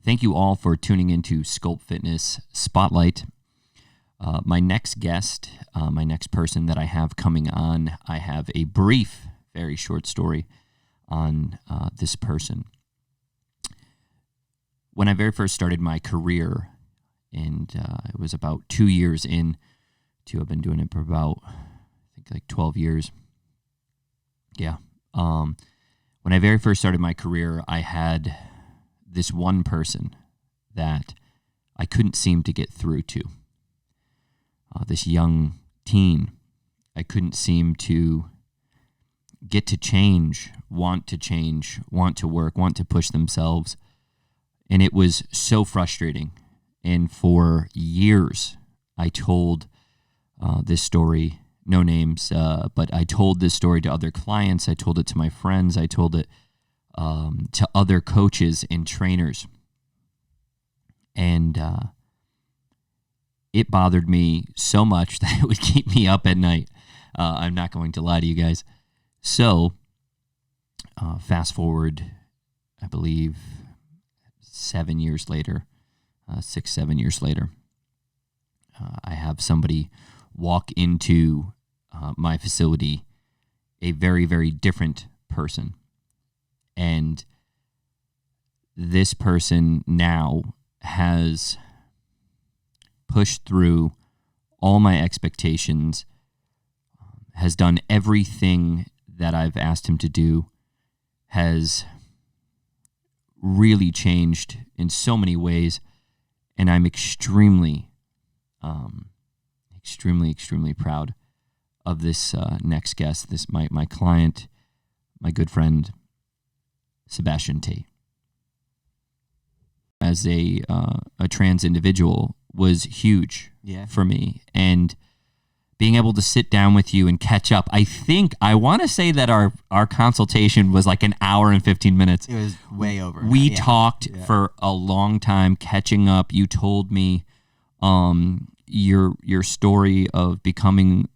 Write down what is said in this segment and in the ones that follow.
Thank you all for tuning into Sculpt Fitness Spotlight. My next guest, my next person that I have coming on, I have a brief, very short story on this person. When I very first started my career, and it was about 2 years in to, I've been doing it for about, I think like 12 years. Yeah. When I very first started my career, I had this one person that I couldn't seem to get through to. This young teen, I couldn't seem to get to change, want to work, want to push themselves. And it was so frustrating. And for years, I told this story, no names, but I told this story to other clients. I told it to my friends. I told it to other coaches and trainers. And it bothered me so much that it would keep me up at night. I'm not going to lie to you guys. So fast forward, I believe, 7 years later, 6-7 years later, I have somebody walk into my facility, a very, very different person. And this person now has pushed through all my expectations, has done everything that I've asked him to do, has really changed in so many ways, and I'm extremely proud of this next guest, this my client, my good friend, Sebastian Tate. As a trans individual was huge for me, and being able to sit down with you and catch up. I want to say that our consultation was like an hour and 15 minutes. It was way over. We talked for a long time, catching up. You told me your story of becoming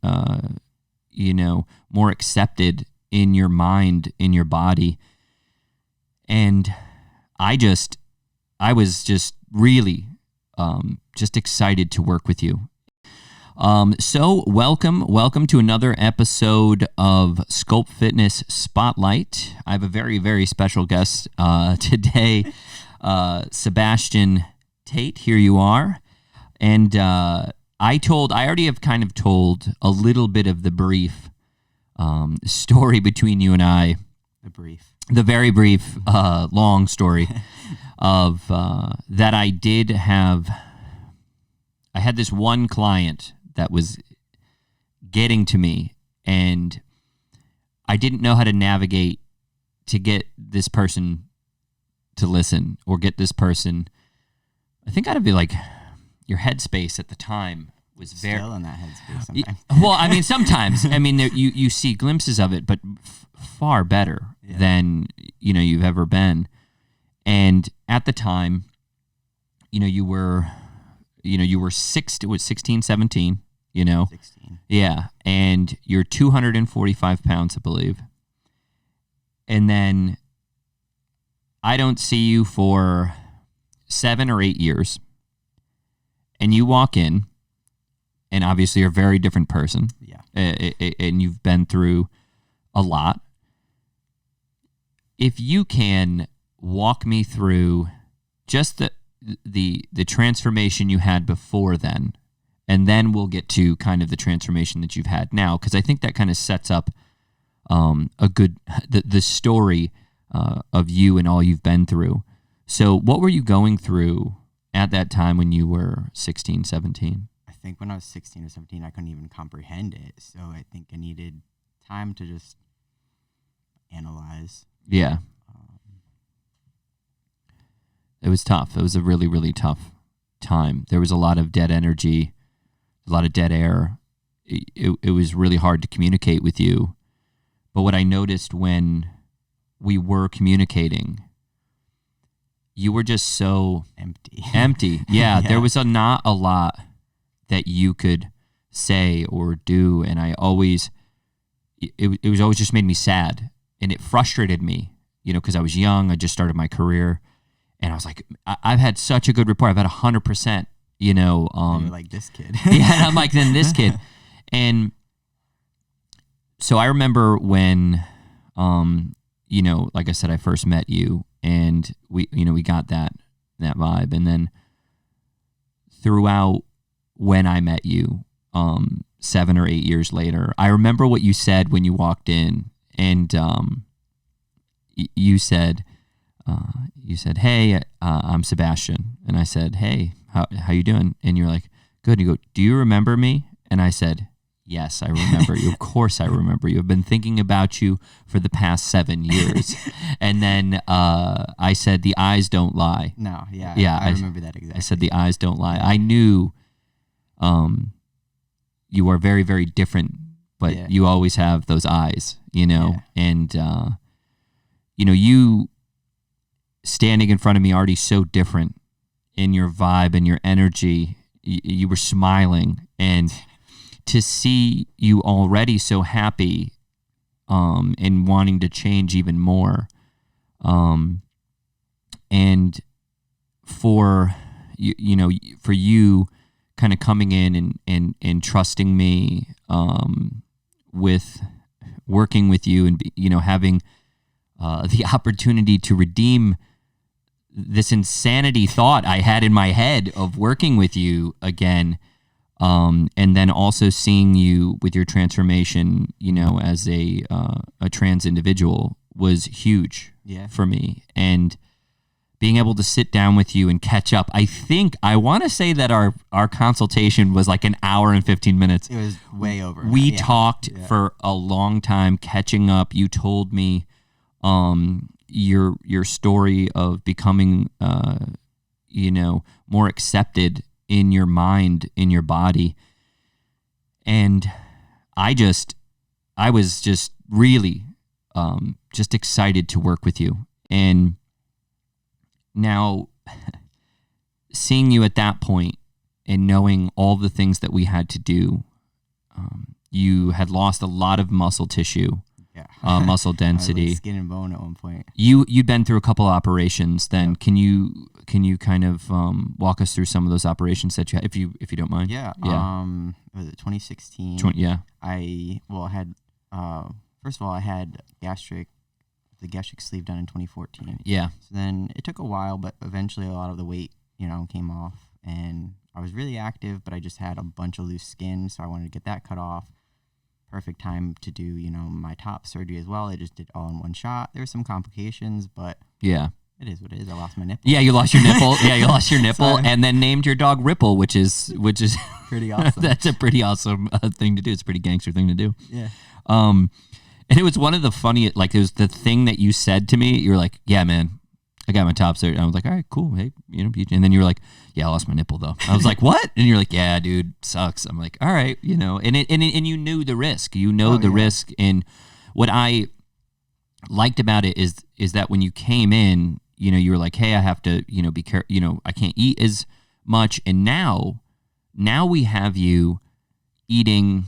more accepted in your mind, in your body. And I was just really just excited to work with you. So welcome to another episode of Sculpt Fitness Spotlight. I have a very, very special guest today, Sebastian Tate. Here you are. And I already have kind of told a little bit of the brief story between you and I. The very brief, long story of that I did have. I had this one client that was getting to me, and I didn't know how to navigate to get this person to listen, or get this person. I think I'd be like, your headspace at the time was very still in that headspace sometimes. Well, I mean, sometimes. I mean, you see glimpses of it, but far better than you've ever been. And at the time, you were 16, 17. 16. Yeah, and you're 245 pounds, I believe. And then I don't see you for 7 or 8 years. And you walk in, and obviously you're a very different person. Yeah. And you've been through a lot. If you can walk me through just the transformation you had before then, and then we'll get to kind of the transformation that you've had now, because I think that kind of sets up the story of you and all you've been through. So what were you going through at that time when you were 16, 17? I think when I was 16 or 17, I couldn't even comprehend it. So I think I needed time to just analyze. Yeah. It was tough. It was a really, really tough time. There was a lot of dead energy, a lot of dead air. It was really hard to communicate with you. But what I noticed when we were communicating, you were just so empty. Yeah, there was not a lot that you could say or do, and it always just made me sad, and it frustrated me, because I was young. I just started my career, And I was like, I've had such a good rapport. I've had 100%, And you're like, this kid. yeah, and I'm like, then this kid. And so I remember when, like I said, I first met you, and we got that vibe. And then throughout when I met you, 7 or 8 years later, I remember what you said when you walked in, and you said, "Hey, I'm Sebastian," and I said, "Hey, how you doing?" And you're like, "Good." And you go, "Do you remember me?" And I said, "Yes, I remember you. Of course I remember you. I've been thinking about you for the past 7 years." And then I said, "The eyes don't lie." No, yeah. Yeah, I remember that exactly. I said, "The eyes don't lie." I knew you are very, very different, but you always have those eyes, and, you standing in front of me already so different in your vibe and your energy. You were smiling, and to see you already so happy and wanting to change even more, and for for you kind of coming in and trusting me with working with you, and having the opportunity to redeem this insanity thought I had in my head of working with you again, and then also seeing you with your transformation, as a trans individual was huge for me. And being able to sit down with you and catch up. I want to say that our consultation was like an hour and 15 minutes. It was way over. We talked for a long time, catching up. You told me your story of becoming more accepted in your mind, in your body. And I was just really just excited to work with you. And now, seeing you at that point and knowing all the things that we had to do, you had lost a lot of muscle tissue, muscle density, I was like skin and bone at one point. You'd been through a couple of operations. Then can you kind of walk us through some of those operations that you had, if you don't mind? Yeah. Was it 2016? I had first of all, I had the gastric sleeve done in 2014. Yeah. So then it took a while, but eventually a lot of the weight, came off, and I was really active, but I just had a bunch of loose skin, so I wanted to get that cut off. Perfect time to do, my top surgery as well. I just did all in one shot. There were some complications, but yeah, it is what it is. I lost my nipple. Yeah, you lost your nipple. Yeah, you lost your nipple, and then named your dog Ripple, which is pretty awesome. That's a pretty awesome thing to do. It's a pretty gangster thing to do. Yeah. And it was one of the funniest, like, it was the thing that you said to me. You were like, "Yeah, man, I got my top surgery." And I was like, "All right, cool. Hey, and then you were like, "Yeah, I lost my nipple though." I was like, "What?" And you're like, "Yeah, dude, sucks." I'm like, "All right, and you knew the risk. Risk." And what I liked about it is that when you came in, you were like, "Hey, I have to, be careful. I can't eat as much." And now we have you eating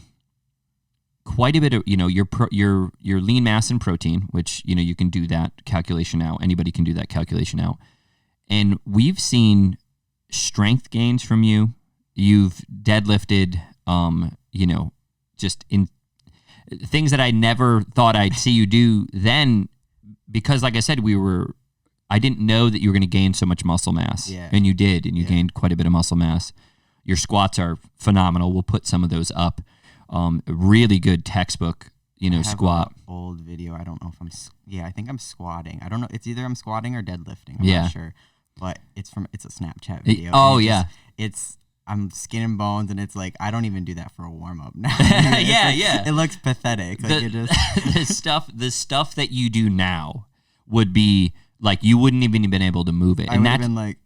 quite a bit of, your lean mass and protein, which, you can do that calculation out. Anybody can do that calculation out. And we've seen strength gains from you. You've deadlifted, just in things that I never thought I'd see you do then, because like I said, I didn't know that you were going to gain so much muscle mass. Yeah. And you did, and you gained quite a bit of muscle mass. Your squats are phenomenal. We'll put some of those up. Really good textbook, squat. Old video. I don't know if I think I'm squatting. I don't know. It's either I'm squatting or deadlifting. I'm not sure, but it's a Snapchat video. I'm skin and bones, and it's like I don't even do that for a warm up now. It looks pathetic. Like the stuff that you do now would be like you wouldn't even been able to move it. I would have been like,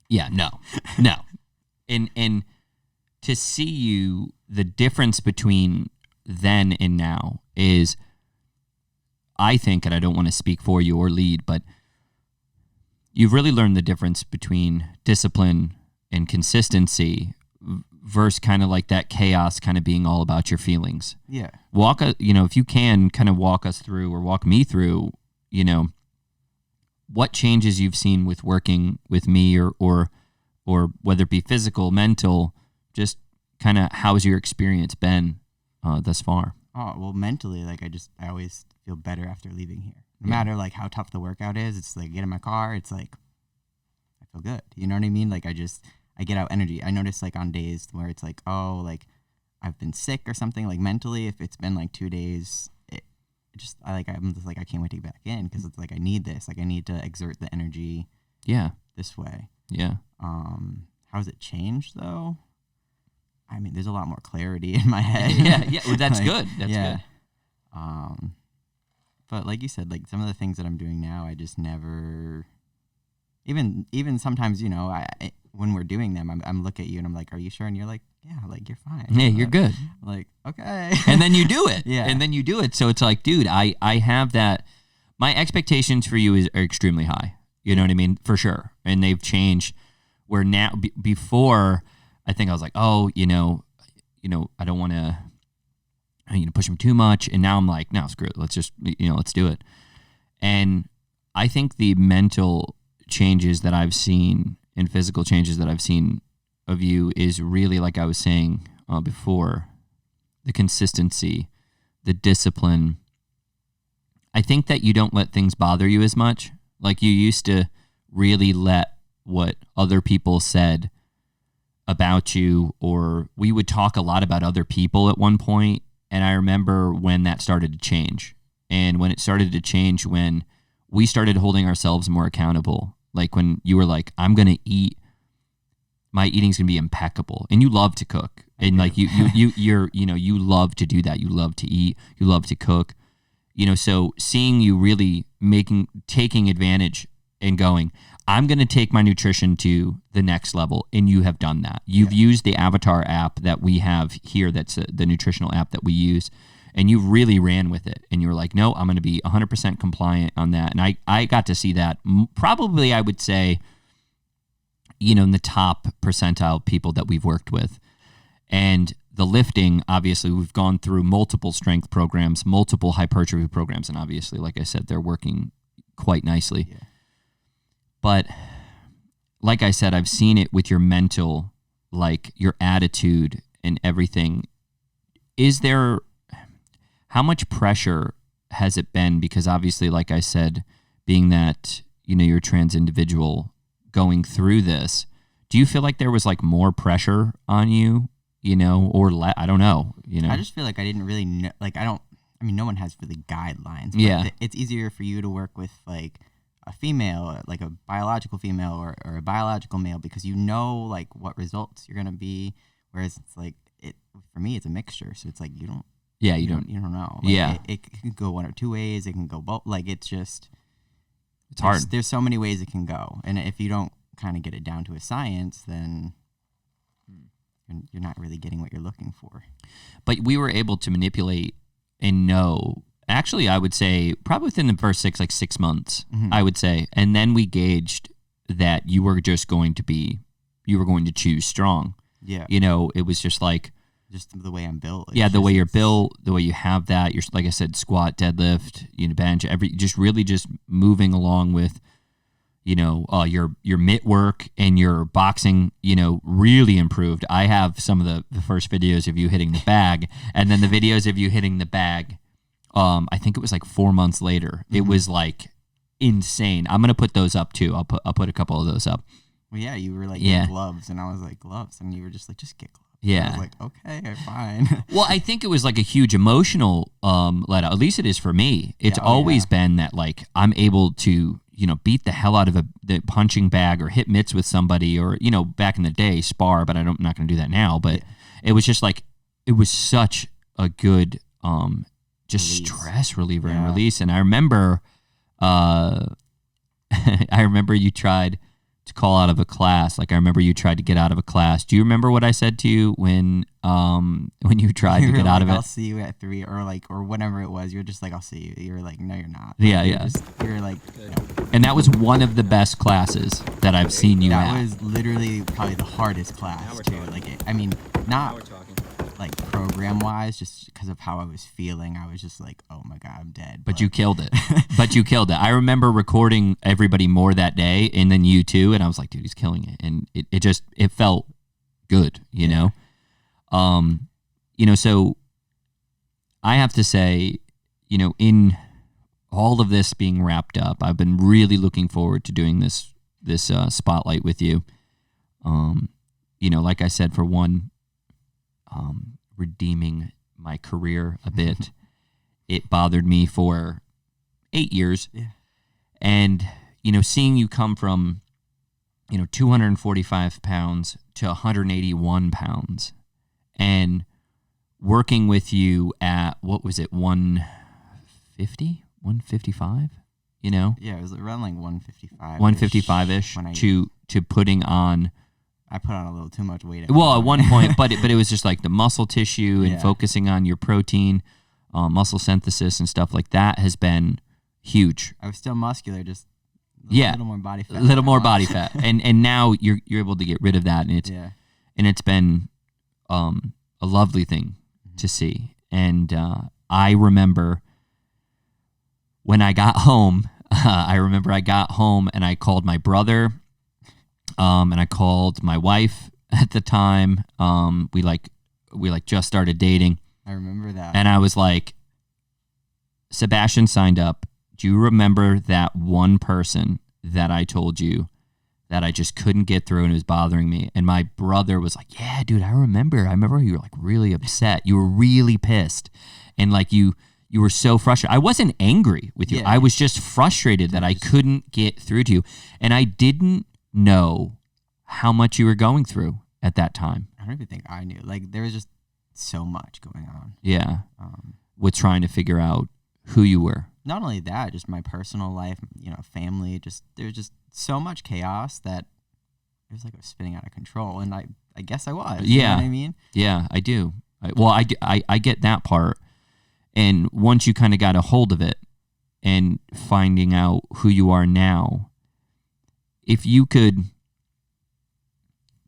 no, and to see you, the difference between then and now is, I think, and I don't want to speak for you or lead, but you've really learned the difference between discipline and consistency versus kind of like that chaos kind of being all about your feelings. Yeah. If you can kind of walk us through or walk me through, what changes you've seen with working with me, or whether it be physical, mental, just kind of how's your experience been thus far? Oh, well, mentally, like I always feel better after leaving here. No matter like how tough the workout is, it's like get in my car, it's like I feel good. You know what I mean? Like I get out energy. I notice like on days where it's like, oh, like I've been sick or something, like mentally, if it's been like 2 days, I'm just like, I can't wait to get back in, because it's like I need this. Like I need to exert the energy this way. Yeah. How's it changed though? I mean, there's a lot more clarity in my head. Yeah. Well, that's like, good. That's good. But like you said, like some of the things that I'm doing now, I just never, even sometimes, you know, when we're doing them, I'm look at you and I'm like, are you sure? And you're like, yeah, like you're fine. Yeah, you're good. I'm like, okay. And then you do it. Yeah. And then you do it. So it's like, dude, I have that. My expectations for you are extremely high. You know what I mean? For sure. And they've changed where now, before, I think I was like, oh, you know, I don't want to, push him too much. And now I'm like, no, screw it. Let's just, let's do it. And I think the mental changes that I've seen and physical changes that I've seen of you is really, like I was saying before, the consistency, the discipline. I think that you don't let things bother you as much. Like you used to really let what other people said about you, or we would talk a lot about other people at one point. And I remember when that started to change. And when it started to change, when we started holding ourselves more accountable, like when you were like, I'm going to eat, my eating's going to be impeccable. And you love to cook. And like you love to do that. You love to eat, you love to cook, so seeing you really taking advantage and going, I'm going to take my nutrition to the next level. And you have done that. You've used the Avatar app that we have here. That's the nutritional app that we use. And you really ran with it. And you were like, no, I'm going to be 100% compliant on that. And I got to see that probably, I would say, in the top percentile of people that we've worked with. And the lifting, obviously, we've gone through multiple strength programs, multiple hypertrophy programs. And obviously, like I said, they're working quite nicely. Yeah. But like I said, I've seen it with your mental, like your attitude and everything. How much pressure has it been? Because obviously, like I said, being that, you're a trans individual going through this, do you feel like there was like more pressure on you, or I don't know, I just feel like I didn't really know, like no one has really guidelines. But yeah. It's easier for you to work with like a female, like a biological female or a biological male, because like what results you're going to be. Whereas it's like, for me, it's a mixture. So it's like, you don't know. Like it can go one or two ways. It can go both. Like it's hard. There's so many ways it can go. And if you don't kind of get it down to a science, then you're not really getting what you're looking for. But we were able to manipulate and know, actually, I would say probably within the first 6 months, I would say. And then we gauged that you were going to choose strong. Yeah. It was just like, just the way I'm built. The way you're built, the way you have that. You're, like I said, squat, deadlift, bench, just moving along with, your mitt work and your boxing, really improved. I have some of the first videos of you hitting the bag, and then the videos of you hitting the bag. I think it was like 4 months later. It was like insane. I'm gonna put those up too. I'll put a couple of those up. Well, yeah, you were like gloves, and I was like gloves, and you were just like, just get gloves. Yeah. I was like, okay, fine. Well, I think it was like a huge emotional let out. At least it is for me. It's always been that like I'm able to, beat the hell out of the punching bag or hit mitts with somebody, or, back in the day, spar, but I'm not going to do that now. But it was just like, it was such a good release. Stress reliever and release. And I remember you tried to call out of a class. Like I remember you tried to get out of a class. Do you remember what I said to you when you tried to get out of it? I'll see you at 3 or whatever it was. You're just like, I'll see you. You were like, no, you're not. Yeah, You're like, no. And that was one of the best classes that I've seen you at. That was literally probably the hardest class too. Like, like program wise, just because of how I was feeling. I was just like, oh my God, I'm dead. But you killed it. But you killed it. I remember recording everybody more that day, and then you too. And I was like, dude, he's killing it. And it felt good, you know? So I have to say, in all of this being wrapped up, I've been really looking forward to doing this spotlight with you. Like I said, for one, redeeming my career a bit. It bothered me for 8 years. Yeah. And, seeing you come from, 245 pounds to 181 pounds and working with you at, what was it, 150, 155, Yeah, it was around like 155. 155-ish to putting on. I put on a little too much weight. At one point, but it was just like the muscle tissue and focusing on your protein, muscle synthesis and stuff like that has been huge. I was still muscular, just a little more body fat. A little more body fat, and now you're able to get rid of that, and it's been a lovely thing to see. And I remember when I got home. I got home and I called my brother. And I called my wife at the time. We just started dating. I remember that. And I was like, Sebastian signed up. Do you remember that one person that I told you that I just couldn't get through and it was bothering me? And my brother was like, yeah, dude, I remember you were like really upset. You were really pissed. And like you were so frustrated. I wasn't angry with you. Yeah. I was just frustrated that I couldn't get through to you. And I didn't know how much you were going through at that time. I don't even think I knew. Like, there was just so much going on. Yeah. With trying to figure out who you were. Not only that, just my personal life, family, there's just so much chaos that it was like I was spinning out of control. And I guess I was. Yeah. You know what I mean? Yeah, I do. I get that part. And once you kind of got a hold of it and finding out who you are now, if you could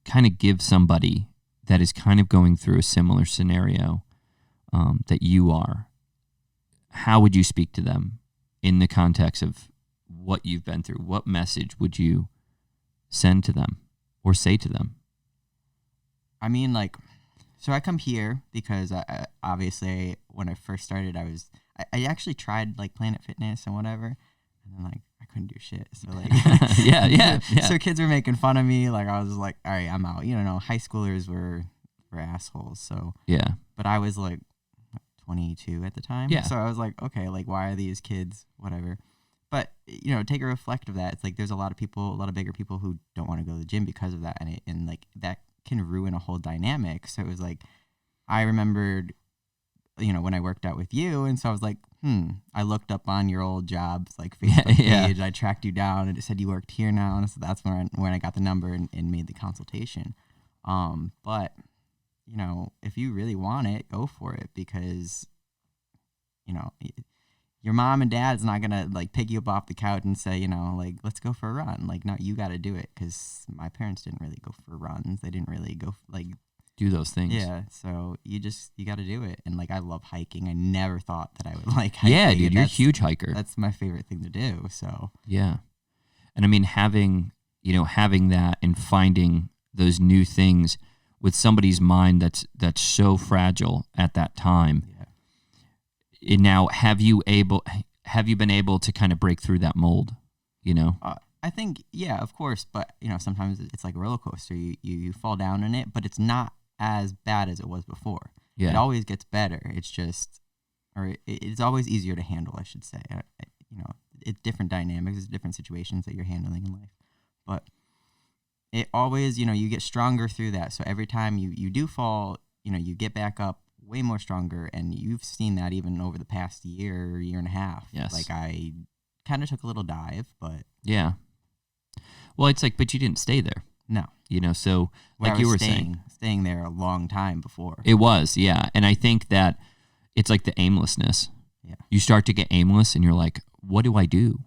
kind of give somebody that is kind of going through a similar scenario that you are, how would you speak to them in the context of what you've been through? What message would you send to them or say to them? I mean, so I come here because I obviously when I first started, I actually tried like Planet Fitness and whatever, and then I couldn't do shit. So yeah. So kids were making fun of me. Like I was just like, all right, I'm out. High schoolers were assholes. So yeah. But I was like 22 at the time. Yeah. So I was like, okay, like why are these kids whatever? But take a reflect of that. It's like there's a lot of bigger people who don't want to go to the gym because of that, and like that can ruin a whole dynamic. So it was like I remembered, when I worked out with you, and so I was like, I looked up on your old jobs like Facebook page. I tracked you down, and it said you worked here now, and so that's when I got the number and made the consultation. But if you really want it, go for it, because your mom and dad's not gonna like pick you up off the couch and say, like, let's go for a run. Like, no, you got to do it, because my parents didn't really go for runs. They didn't really go do those things. Yeah, so you got to do it. And like I love hiking. I never thought that I would like hiking. Yeah, dude, you're a huge hiker. That's my favorite thing to do. So yeah, and I mean having that and finding those new things with somebody's mind that's so fragile at that time. Yeah. And now, have you been able to kind of break through that mold? I think, yeah, of course, but sometimes it's like a roller coaster. You fall down in it, but it's not as bad as it was before. Yeah. It always gets better. It's just, it's always easier to handle, I should say. It's different dynamics, it's different situations that you're handling in life, but it always, you get stronger through that. So every time you do fall, you get back up way more stronger, and you've seen that even over the past year and a half. Yes. Like I kind of took a little dive, but yeah. Well, it's like, but you didn't stay there. No. So like you were staying there a long time before. It was, yeah. And I think that it's like the aimlessness. Yeah. You start to get aimless and you're like, what do I do?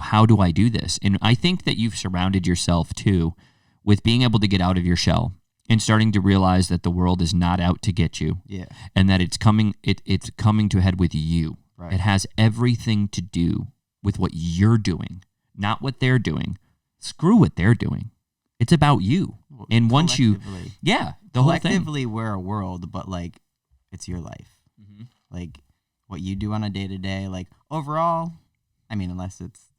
How do I do this? And I think that you've surrounded yourself too with being able to get out of your shell and starting to realize that the world is not out to get you. Yeah. And that it's coming to a head with you. Right. It has everything to do with what you're doing, not what they're doing. Screw what they're doing. It's about you. Well, And once you, the whole thing. Collectively, we're a world, but like, it's your life. Mm-hmm. Like, what you do on a day-to-day, like, overall, I mean, unless it's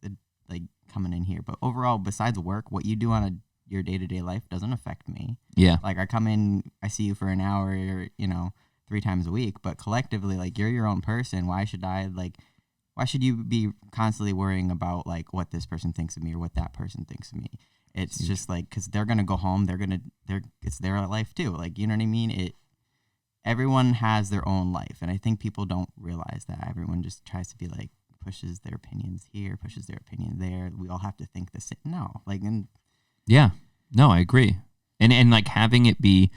like coming in here, but overall, besides work, what you do on your day-to-day life doesn't affect me. Yeah. Like, I come in, I see you for an hour, 3 times a week, but collectively, like, you're your own person. Why should you be constantly worrying about like what this person thinks of me or what that person thinks of me? It's just like, because they're gonna go home, it's their life too. Like, you know what I mean? Everyone has their own life, and I think people don't realize that. Everyone just tries to be like, pushes their opinions here, pushes their opinion there. We all have to think the same. No, like, yeah, no, I agree, and like having it be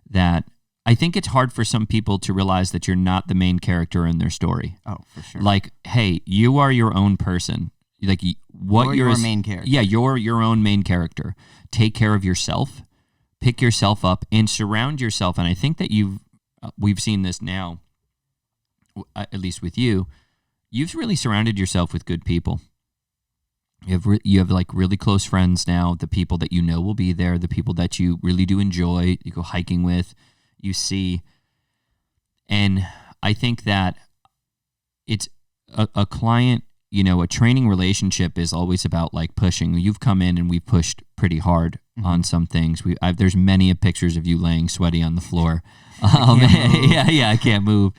that. I think it's hard for some people to realize that you're not the main character in their story. Oh, for sure. Like, hey, you are your own person. Like, you're your main character. Yeah, you're your own main character. Take care of yourself. Pick yourself up and surround yourself. And I think that we've seen this now, at least with you. You've really surrounded yourself with good people. You have like really close friends now. The people that you know will be there. The people that you really do enjoy. You go hiking with. You see, and I think that it's a client, a training relationship is always about like pushing. You've come in and we've pushed pretty hard on some things. There's many pictures of you laying sweaty on the floor. I can't move,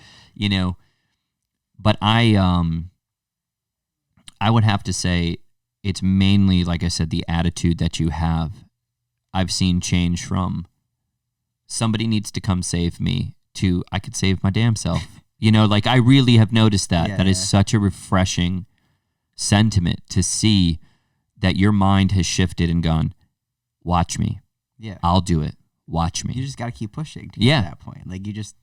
but I would have to say it's mainly, like I said, the attitude that you have. I've seen change from somebody needs to come save me to I could save my damn self. Like I really have noticed that. That is such a refreshing sentiment to see that your mind has shifted and gone, watch me. Yeah. I'll do it. Watch me. You just got to keep pushing to get to that point. Like because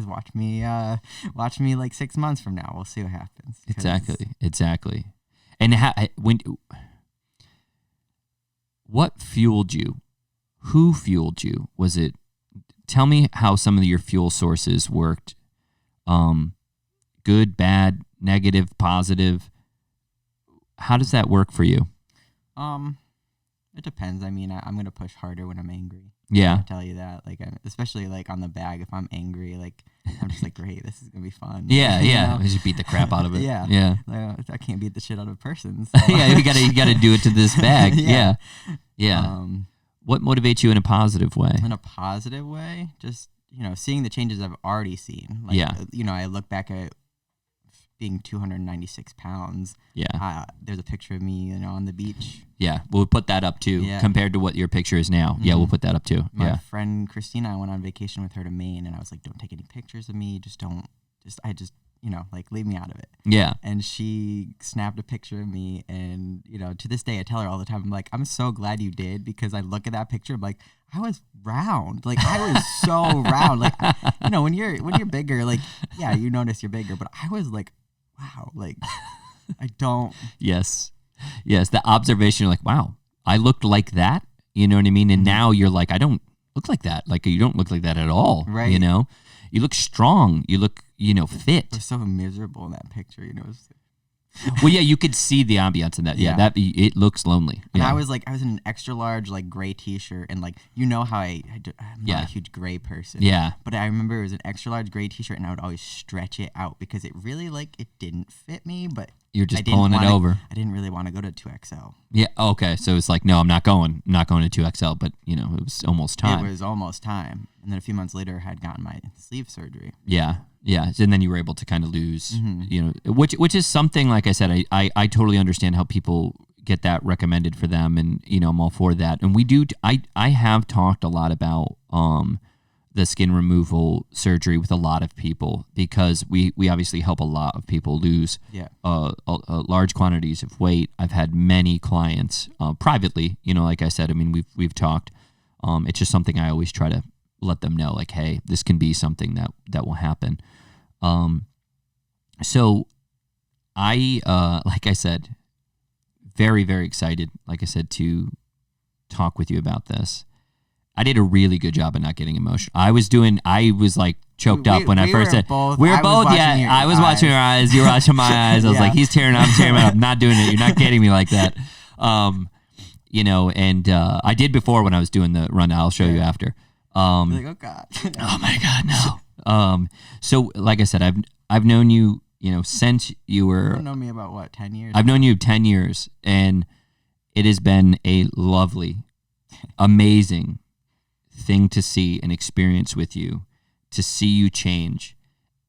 watch me like 6 months from now. We'll see what happens. Exactly. And what fueled you? Who fueled you? Was it, tell me how some of your fuel sources worked. Good, bad, negative, positive. How does that work for you? It depends. I mean, I'm going to push harder when I'm angry. Yeah. I'll tell you that. Like, especially like on the bag, if I'm angry, like I'm just like, great, this is going to be fun. Yeah. Just beat the crap out of it. Yeah. Like, I can't beat the shit out of a person. So. Yeah. You gotta do it to this bag. Yeah. What motivates you in a positive way? In a positive way, just, seeing the changes I've already seen. Like, I look back at being 296 pounds. Yeah. There's a picture of me, on the beach. Yeah. We'll put that up too, compared to what your picture is now. Mm-hmm. Yeah, we'll put that up too. My friend Christina, I went on vacation with her to Maine, and I was like, don't take any pictures of me. Leave me out of it. Yeah. And she snapped a picture of me, and, to this day, I tell her all the time, I'm like, I'm so glad you did, because I look at that picture, I'm like, I was round. Like, I was so round. Like, when you're bigger, like, yeah, you notice you're bigger, but I was like, wow, like, I don't. Yes. The observation, you're like, wow, I looked like that. You know what I mean? And now you're like, I don't look like that. Like, you don't look like that at all. Right. You look strong. You look, fit. I was so miserable in that picture, Well, yeah, you could see the ambiance in that. Yeah, it looks lonely. And yeah. I was in an extra large, like, gray T-shirt, and like, how I'm not a huge gray person. Yeah. But I remember it was an extra large gray T-shirt, and I would always stretch it out because it really it didn't fit me, but you're just pulling it over. I didn't really want to go to 2XL. Yeah. Okay. So it's like, no, I'm not going to 2XL, but it was almost time. It was almost time, and then a few months later, I had gotten my sleeve surgery. Yeah. Yeah, and then you were able to kind of lose, which is something, like I said, I totally understand how people get that recommended for them, and I'm all for that. And we do. I have talked a lot about the skin removal surgery with a lot of people, because we obviously help a lot of people lose large quantities of weight. I've had many clients privately, like I said. I mean, we've talked. It's just something I always try to let them know, like, hey, this can be something that will happen. So I, like I said, very, very excited, like I said, to talk with you about this. I did a really good job of not getting emotional. I was like choked up when I first said, we were both, yeah, I was watching your eyes. You were watching my eyes. I was like, he's tearing up, I'm tearing up. I'm not doing it. You're not getting me like that. You know, and I did before when I was doing the run. I'll show you after. Like, oh God. Oh my God, no. So like I said, I've known you, you know, since you were. You've known me about what, 10 years? I've known you 10 years, and it has been a lovely, amazing thing to see and experience with you, to see you change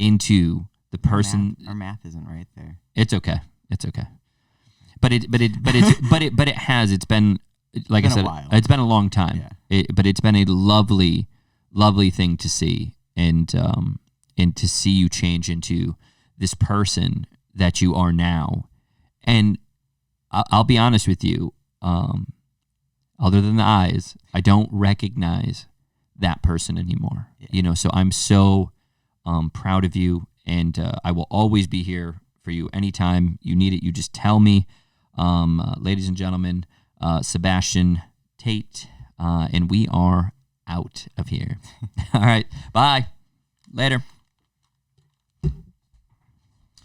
into the person. Our math isn't right there. It's okay. It's okay. But it has. It's been, like I said, it's been a long time. Yeah. But it's been a lovely, lovely thing to see, and to see you change into this person that you are now. And I'll be honest with you. Other than the eyes, I don't recognize that person anymore. Yeah. You know, so I'm so proud of you, and I will always be here for you anytime you need it. You just tell me. Ladies and gentlemen, Sebastian Tate, and we are out of here. All right, bye. Later.